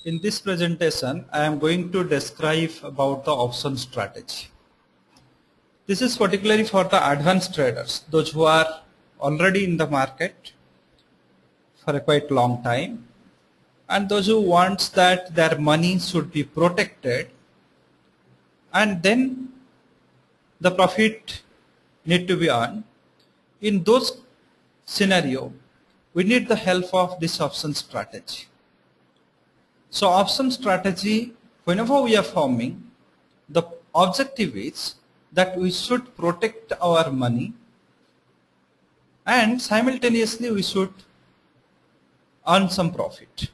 In this presentation, I am going to describe about the option strategy. This is particularly for the advanced traders, those who are already in the market for a quite long time, and those who wants that their money should be protected, and then the profit need to be earned. In those scenario, we need the help of this option strategy. So option strategy, whenever we are forming, the objective is that we should protect our money and simultaneously we should earn some profit.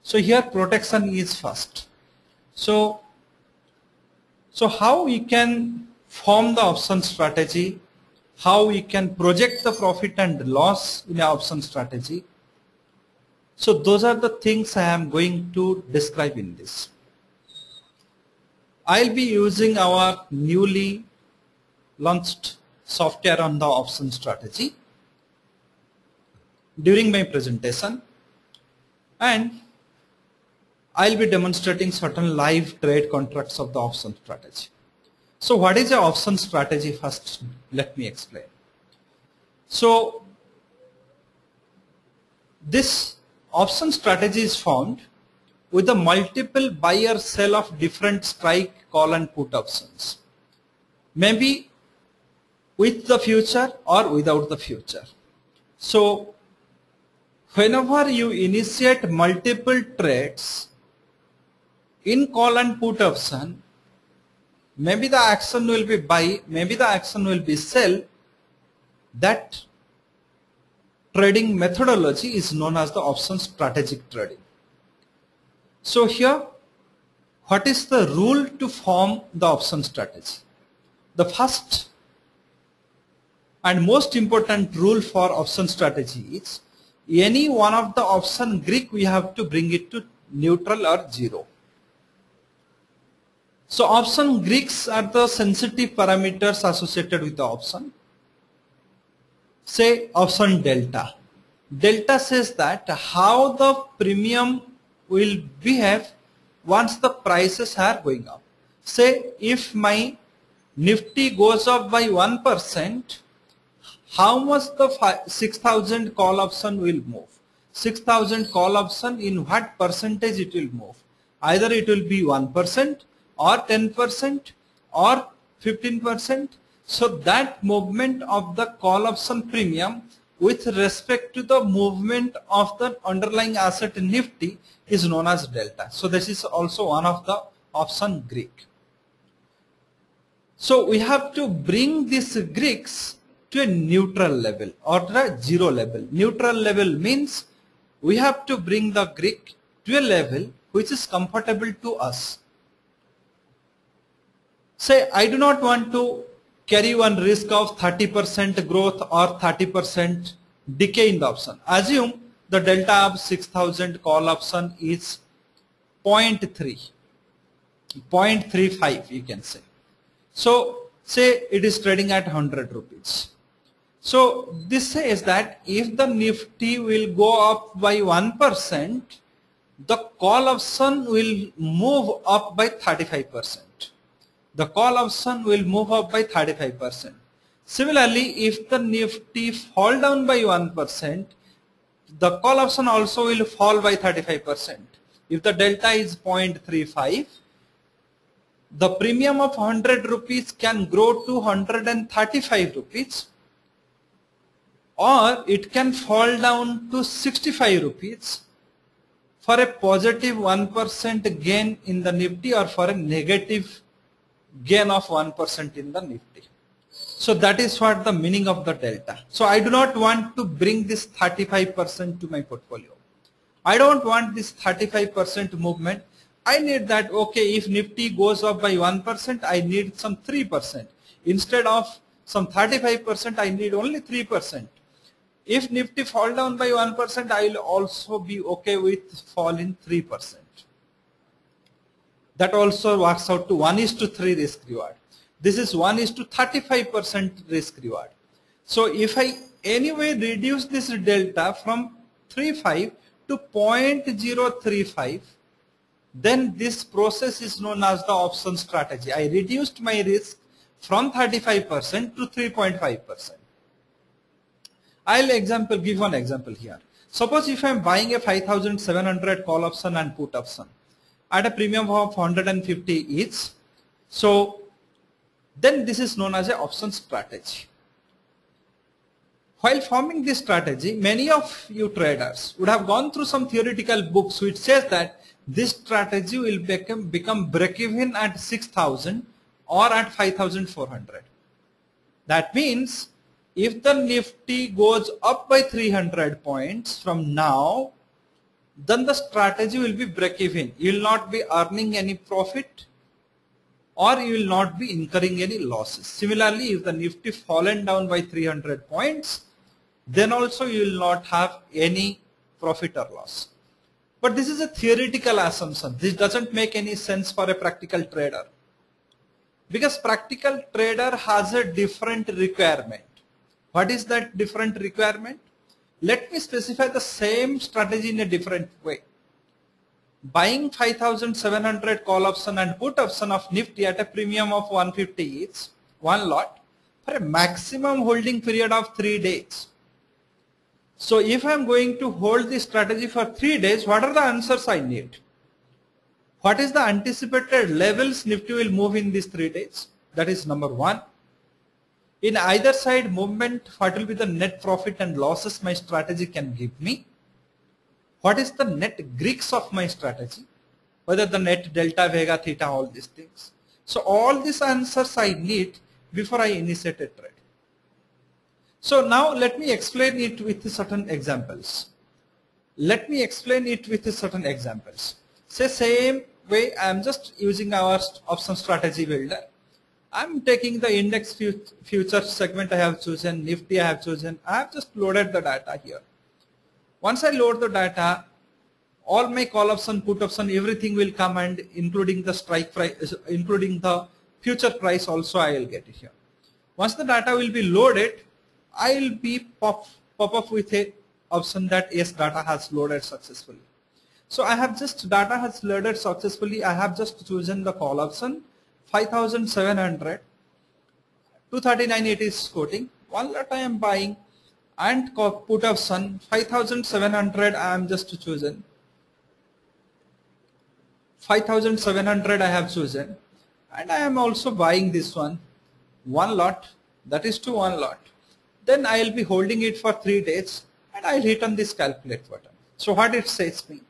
So here protection is first. So how we can form the option strategy, how we can project the profit and loss in the option strategy. So those are the things I am going to describe in this. I'll be using our newly launched software on the option strategy during my presentation, and I'll be demonstrating certain live trade contracts of the option strategy. So what is the option strategy? First, let me explain. So this option strategy is found with the multiple buy or sell of different strike, call and put options. Maybe with the future or without the future. So whenever you initiate multiple trades in call and put option, maybe the action will be buy, maybe the action will be sell. That trading methodology is known as the option strategic trading. So here, what is the rule to form the option strategy? The first and most important rule for option strategy is any one of the option Greek we have to bring it to neutral or zero. So option Greeks are the sensitive parameters associated with the option. Say option delta. Delta says that how the premium will behave once the prices are going up. Say if my Nifty goes up by 1%, how much the 6,000 call option will move? 6,000 call option, in what percentage it will move? Either it will be 1% or 10% or 15%. So that movement of the call option premium with respect to the movement of the underlying asset Nifty is known as delta. So this is also one of the option Greek. So we have to bring these Greeks to a neutral level or the zero level. Neutral level means we have to bring the Greek to a level which is comfortable to us. Say I do not want to carry one risk of 30% growth or 30% decay in the option. Assume the delta of 6,000 call option is 0.35 you can say. So say it is trading at 100 rupees. So this says that if the Nifty will go up by 1%, the call option will move up by 35%. The call option will move up by 35%. Similarly, if the Nifty fall down by 1%, the call option also will fall by 35%. If the delta is 0.35, the premium of 100 rupees can grow to 135 rupees, or it can fall down to 65 rupees for a positive 1% gain in the Nifty or for a negative gain of 1% in the Nifty. So that is what the meaning of the delta. So I do not want to bring this 35% to my portfolio. I don't want this 35% movement. I need that, okay, if Nifty goes up by 1%, I need some 3%. Instead of some 35%, I need only 3%. If Nifty fall down by 1%, I will also be okay with fall in 3%. That also works out to 1:3 risk reward. This is 1:35% risk reward. So if I anyway reduce this delta from 3.5 to 0.035, then this process is known as the option strategy. I reduced my risk from 35% to 3.5%. I'll give one example here. Suppose if I am buying a 5,700 call option and put option at a premium of 150 each, so then this is known as an option strategy. While forming this strategy, many of you traders would have gone through some theoretical books which says that this strategy will become break-even at 6,000 or at 5,400. That means if the Nifty goes up by 300 points from now, then the strategy will be break-even. You will not be earning any profit or you will not be incurring any losses. Similarly, if the Nifty fallen down by 300 points, then also you will not have any profit or loss. But this is a theoretical assumption. This doesn't make any sense for a practical trader, because practical trader has a different requirement. What is that different requirement? Let me specify the same strategy in a different way. Buying 5,700 call option and put option of Nifty at a premium of 150 each, one lot, for a maximum holding period of 3 days. So if I am going to hold this strategy for 3 days, what are the answers I need? What is the anticipated levels Nifty will move in these 3 days? That is number one. In either side movement, what will be the net profit and losses my strategy can give me? What is the net Greeks of my strategy? Whether the net delta, vega, theta, all these things. So all these answers I need before I initiate a trade. So now let me explain it with certain examples. Say same way, I am just using our option strategy builder. I am taking the index future segment I have chosen, Nifty I have chosen. I have just loaded the data here. Once I load the data, all my call option, put option, everything will come, and including the strike price, including the future price also I will get it here. Once the data will be loaded, I will be pop up with a option that yes, data has loaded successfully. So I have just data has loaded successfully. I have just chosen the call option 5,700, 239 it is quoting. One lot I am buying, and put option 5,700 I am just chosen. 5,700 I have chosen, and I am also buying this one lot, that is to one lot. Then I will be holding it for 3 days, and I will hit on this calculate button. So what it says me,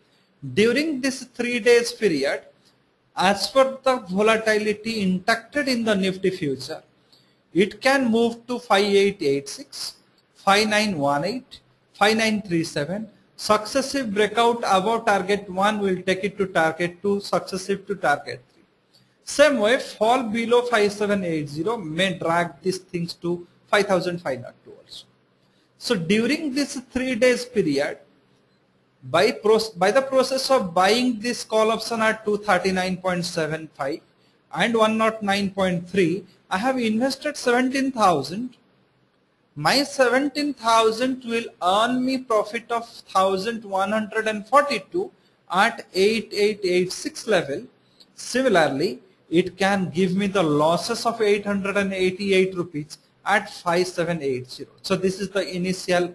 during this 3 days period, as per the volatility inducted in the Nifty future, it can move to 5886, 5918, 5937. Successive breakout above target 1 will take it to target 2, successive to target 3. Same way, fall below 5780 may drag these things to 5502 also. So during this 3 days period, by the process of buying this call option at 239.75 and 109.3, I have invested 17,000. My 17,000 will earn me profit of 1,142 at 8886 level. Similarly, it can give me the losses of 888 rupees at 5780. So this is the initial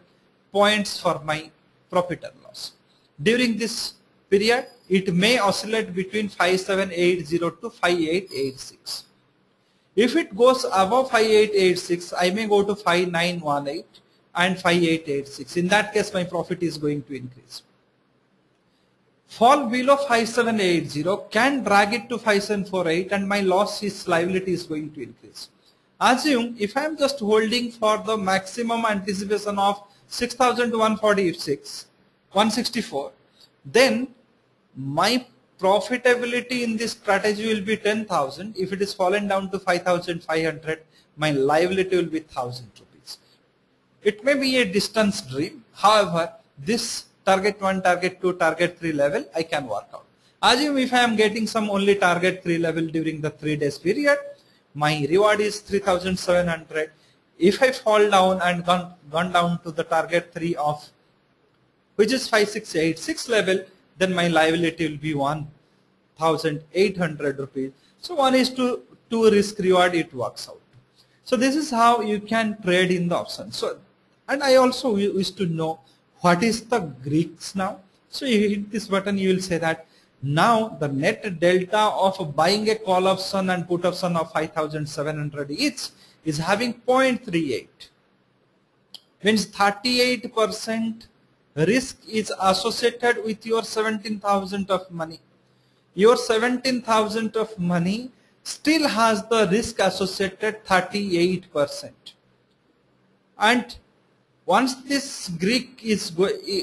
points for my profit and loss. During this period, it may oscillate between 5780 to 5886. If it goes above 5886, I may go to 5918 and 5886. In that case, my profit is going to increase. Fall below 5780 can drag it to 5748, and my liability is going to increase. Assume if I am just holding for the maximum anticipation of 6,146, 164, then my profitability in this strategy will be 10,000. If it is fallen down to 5,500, my liability will be 1,000 rupees. It may be a distance dream. However, this target 1, target 2, target 3 level I can work out. Assume if I am getting some only target 3 level during the 3 days period, my reward is 3,700. If I fall down and gone down to the target 3 which is 5686 level, then my liability will be 1 1,800 rupees. So 1:2 risk reward, it works out. So this is how you can trade in the option. So, and I also wish to know what is the Greeks now. So you hit this button, you will say that now the net delta of buying a call option and put option of 5,700 each is having 0.38. Means 38% risk is associated with your 17,000 of money. Your 17,000 of money still has the risk associated 38%. And once this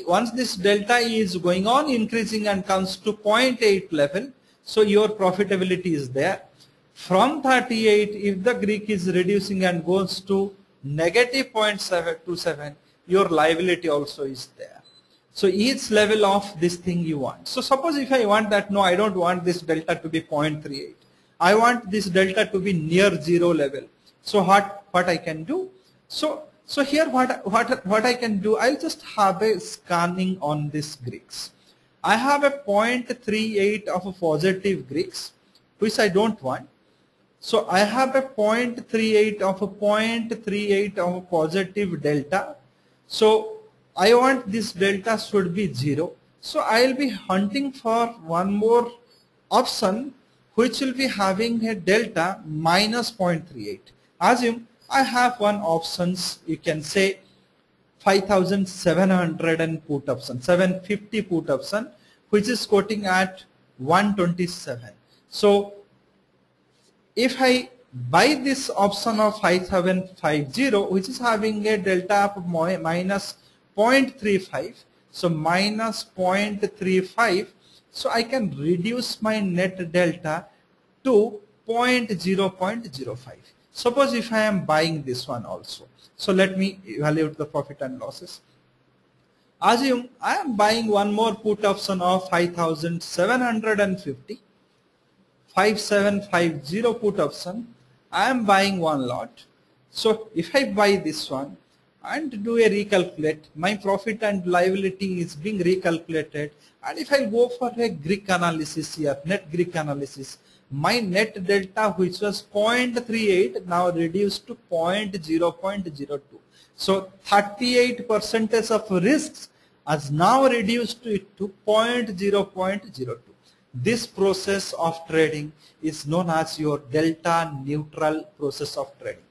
once this delta is going on increasing and comes to 0.8 level, so your profitability is there. From 38, if the Greek is reducing and goes to negative 0.727, your liability also is there. So each level of this thing you want. So suppose if I want that, no, I don't want this delta to be 0.38. I want this delta to be near zero level. So what I can do? So here what I can do, I'll just have a scanning on this Greeks. I have a 0.38 of a positive Greeks, which I don't want. So I have a 0.38 of a positive delta. So I want this delta should be 0. So I'll be hunting for one more option which will be having a delta minus 0.38. Assume I have one options, you can say 5,700 and put option, 750 put option, which is quoting at 127. So if I buy this option of 5750, which is having a delta of minus 0.35, so minus 0.35, so I can reduce my net delta to 0.05. Suppose if I am buying this one also. So let me evaluate the profit and losses. Assume I am buying one more put option of 5,750. 5750 put option. I am buying one lot. So if I buy this one and do a recalculate, my profit and liability is being recalculated. And if I go for a Greek analysis here, net Greek analysis, my net delta, which was 0.38, now reduced to 0.02. So 38% of risks has now reduced to 0.02. This process of trading is known as your delta neutral process of trading.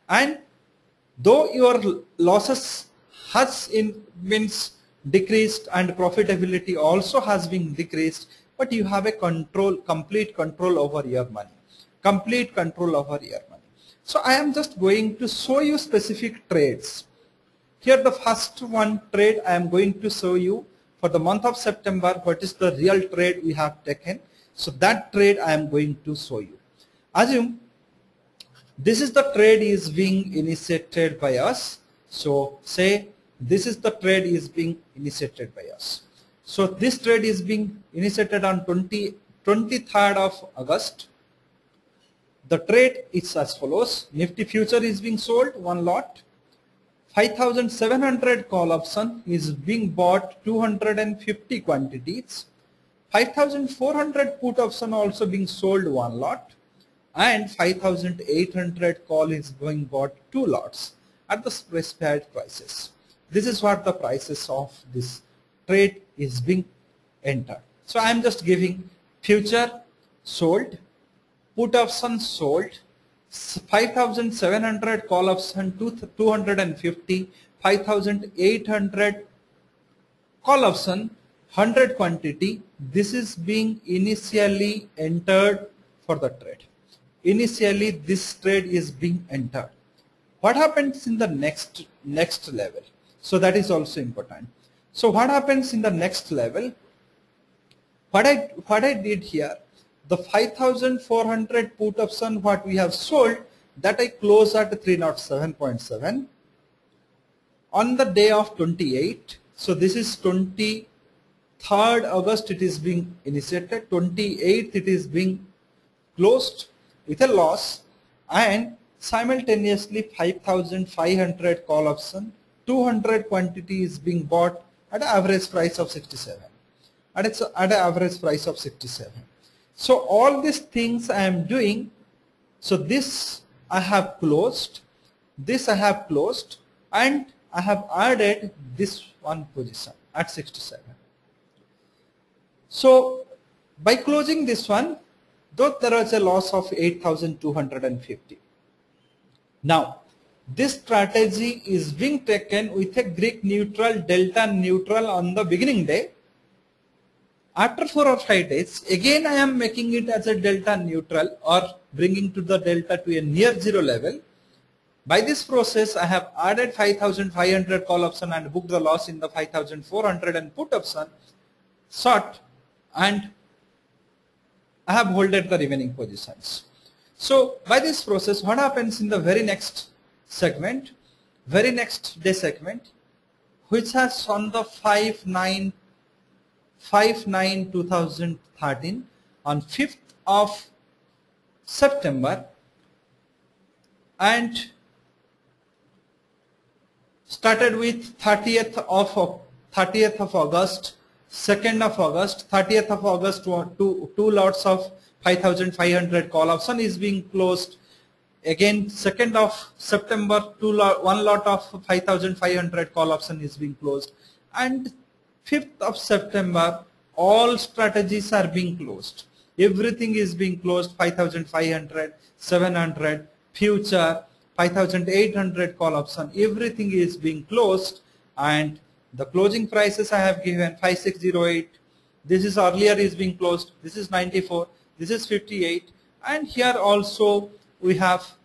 And though your losses has means decreased and profitability also has been decreased, but you have a complete control over your money. Complete control over your money. So I am just going to show you specific trades. Here the first one trade I am going to show you for the month of September, what is the real trade we have taken. So that trade I am going to show you. Assume this is the trade is being initiated by us. So say this is the trade is being initiated by us. So this trade is being initiated on 23rd of August. The trade is as follows. Nifty future is being sold, one lot. 5,700 call option is being bought 250 quantities. 5,400 put option also being sold, one lot. And 5,800 call is being bought, two lots at the specified prices. This is what the prices of this trade is being entered. So I am just giving future sold, put option sold, 5,700 call option 250, 5,800 call option 100 quantity. This is being initially entered for the trade. Initially this trade is being entered. What happens in the next level? So that is also important. So what happens in the next level? What I did here, the 5,400 put option what we have sold, that I close at 307.7 on the day of 28. So this is 23rd August it is being initiated, 28th it is being closed with a loss, and simultaneously 5,500 call option 200 quantity is being bought at an average price of 67. And it's at an average price of 67. So all these things I am doing. So this I have closed, this I have closed, and I have added this one position at 67. So by closing this one, though there was a loss of 8,250. Now this strategy is being taken with a Greek neutral, delta neutral on the beginning day. After 4 or 5 days, again I am making it as a delta neutral or bringing to the delta to a near zero level. By this process, I have added 5,500 call option and booked the loss in the 5,400 and put option short, and I have holded the remaining positions. So by this process, what happens in the very next segment, very next day segment, which has on the 5/9/2013 on 5th of September and started with 30th of August, 2nd of August, 30th of August, two lots of 5,500 call option is being closed. Again 2nd of September, one lot of 5,500 call option is being closed, and 5th of September all strategies are being closed. Everything is being closed. 5,500, 700, future, 5,800 call option, everything is being closed, and the closing prices I have given 5608. This is earlier is being closed. This is 94. This is 58, and here also we have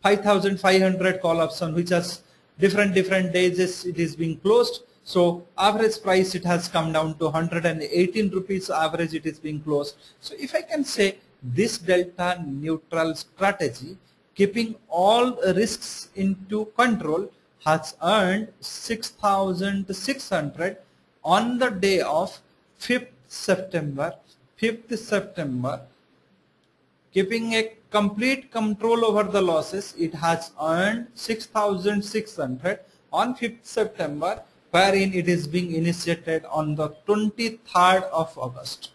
5,500 call option, which has different days it is being closed. So average price it has come down to 118 rupees average it is being closed. So if I can say this delta neutral strategy, keeping all risks into control, has earned 6,600 on the day of 5th September. 5th September, keeping a complete control over the losses, it has earned 6,600 on 5th September, wherein it is being initiated on the 23rd of August.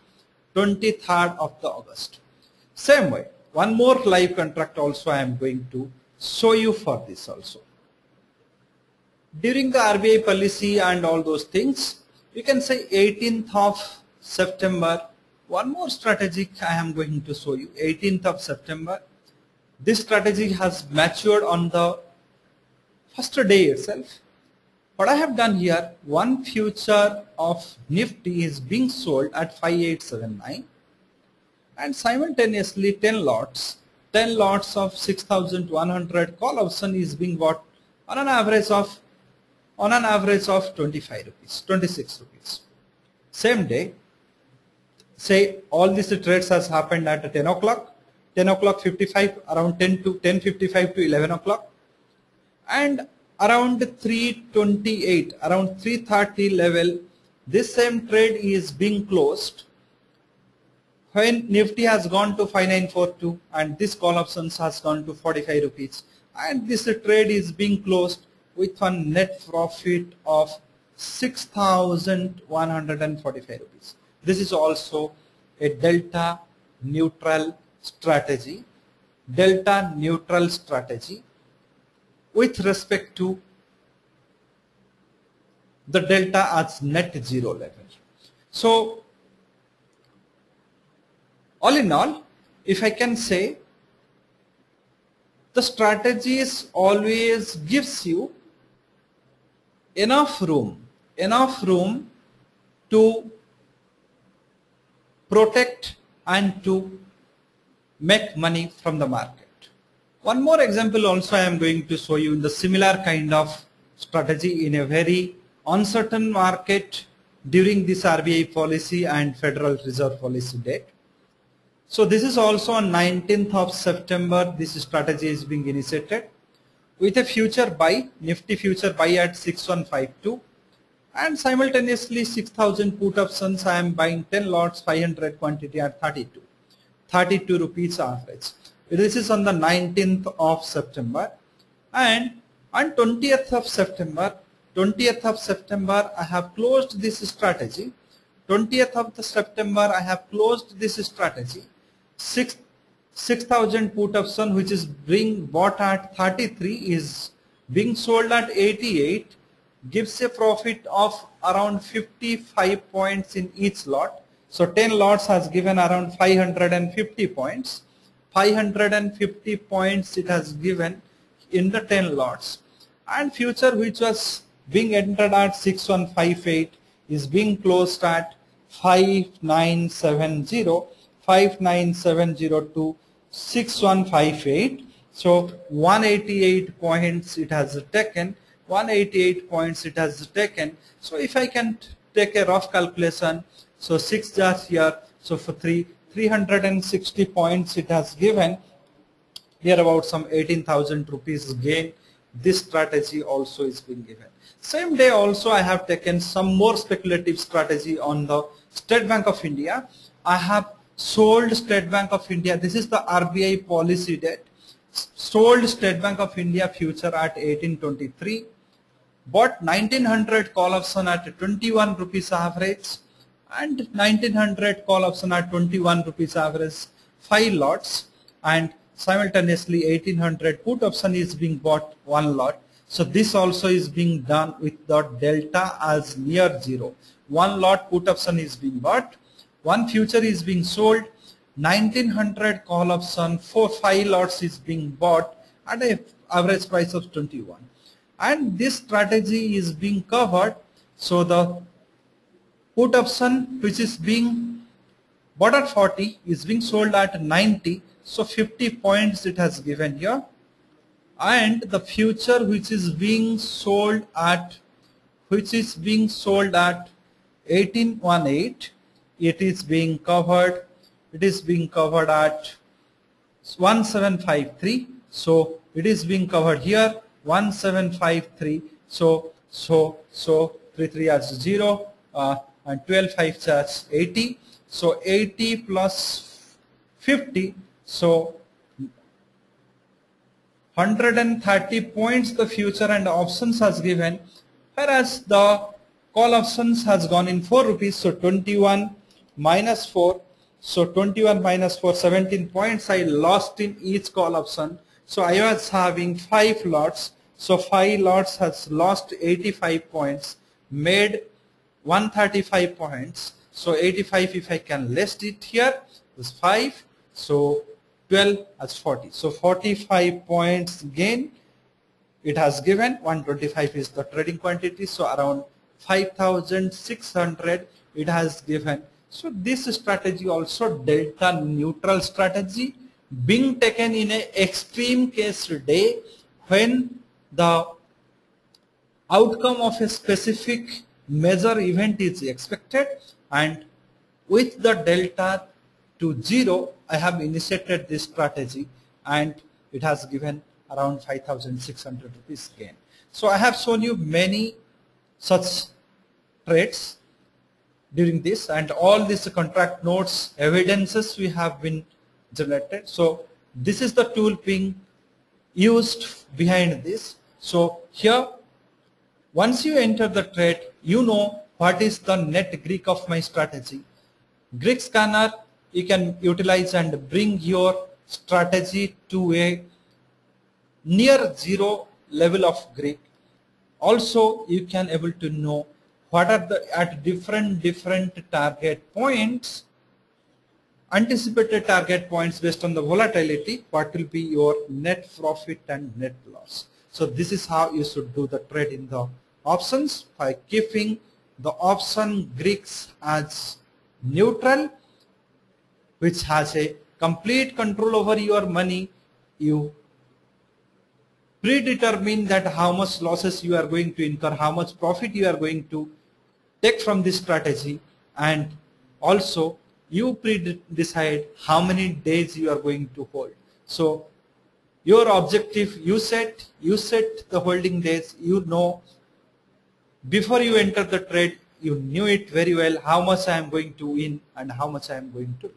23rd of the August. Same way, one more live contract also I am going to show you for this also. During the RBI policy and all those things, you can say 18th of September, one more strategy I am going to show you. 18th of September, this strategy has matured on the first day itself. What I have done here, one future of Nifty is being sold at 5879, and simultaneously 10 lots of 6,100 call option is being bought on an average of 25 rupees, 26 rupees. Same day, say all these trades has happened at 10 o'clock, 55, around 10:55 to 11 o'clock, and around 3:28, around 3:30 level, this same trade is being closed when Nifty has gone to 5942 and this call options has gone to 45 rupees, and this trade is being closed with one net profit of 6,145 rupees. This is also a delta neutral strategy. Delta neutral strategy with respect to the delta as net zero level. So all in all, if I can say, the strategies always gives you enough room to protect and to make money from the market. One more example also I am going to show you in the similar kind of strategy in a very uncertain market during this RBI policy and Federal Reserve policy date. So this is also on 19th of September, this strategy is being initiated with a future buy, Nifty future buy at 6152, and simultaneously 6,000 put options. I am buying 10 lots, 500 quantity at 32 rupees average. This is on the 19th of September, and on 20th of September, I have closed this strategy 20th of the September, I have closed this strategy. 6,000 put option, which is being bought at 33, is being sold at 88, gives a profit of around 55 points in each lot. So 10 lots has given around 550 points. 550 points it has given in the 10 lots. And future, which was being entered at 6158, is being closed at 5970 to 6158. So 188 points it has taken. 188 points it has taken. So if I can take a rough calculation, so 6 jars here, so for 360 points it has given. Here about some 18,000 rupees gain. This strategy also is being given. Same day also I have taken some more speculative strategy on the State Bank of India. I have sold State Bank of India. This is the RBI policy debt. Sold State Bank of India future at 1823. Bought 1900 call option at 21 rupees average and 1900 call option at 21 rupees average, 5 lots, and simultaneously 1800 put option is being bought 1 lot. So this also is being done with the delta as near 0. 1 lot put option is being bought, 1 future is being sold, 1900 call option for 5 lots is being bought at an average price of 21. And this strategy is being covered. So the put option which is being bought at 40 is being sold at 90. So 50 points it has given here. And the future which is being sold at 1818, it is being covered. It is being covered at 1753. So it is being covered here 1753. So 33 as 0 and 12 5 as 80. So 80 plus 50. So 130 points the future and options has given, whereas the call options has gone in 4 rupees. So 21 minus 4. So 21 minus 4, 17 points I lost in each call option. So I was having 5 lots. So 5 lots has lost 85 points, made 135 points. So 85, if I can list it here, is 5. So 12 as 40. So 45 points gain it has given. 125 is the trading quantity. So around 5,600 it has given. So this strategy also delta neutral strategy being taken in an extreme case day when the outcome of a specific major event is expected, and with the delta to 0 I have initiated this strategy and it has given around 5,600 rupees gain. So I have shown you many such trades during this, and all these contract notes evidences we have been generated. So this is the tool being used behind this. So here once you enter the trade, you know what is the net Greek of my strategy. Greek scanner you can utilize and bring your strategy to a near 0 level of Greek. Also you can able to know what are the at different target points, anticipated target points based on the volatility, what will be your net profit and net loss. So this is how you should do the trade in the options, by keeping the option Greeks as neutral, which has a complete control over your money. You predetermine that how much losses you are going to incur, how much profit you are going to take from this strategy, and also you decide how many days you are going to hold. So your objective, you set the holding days. You know before you enter the trade, you knew it very well how much I am going to win and how much I am going to lose.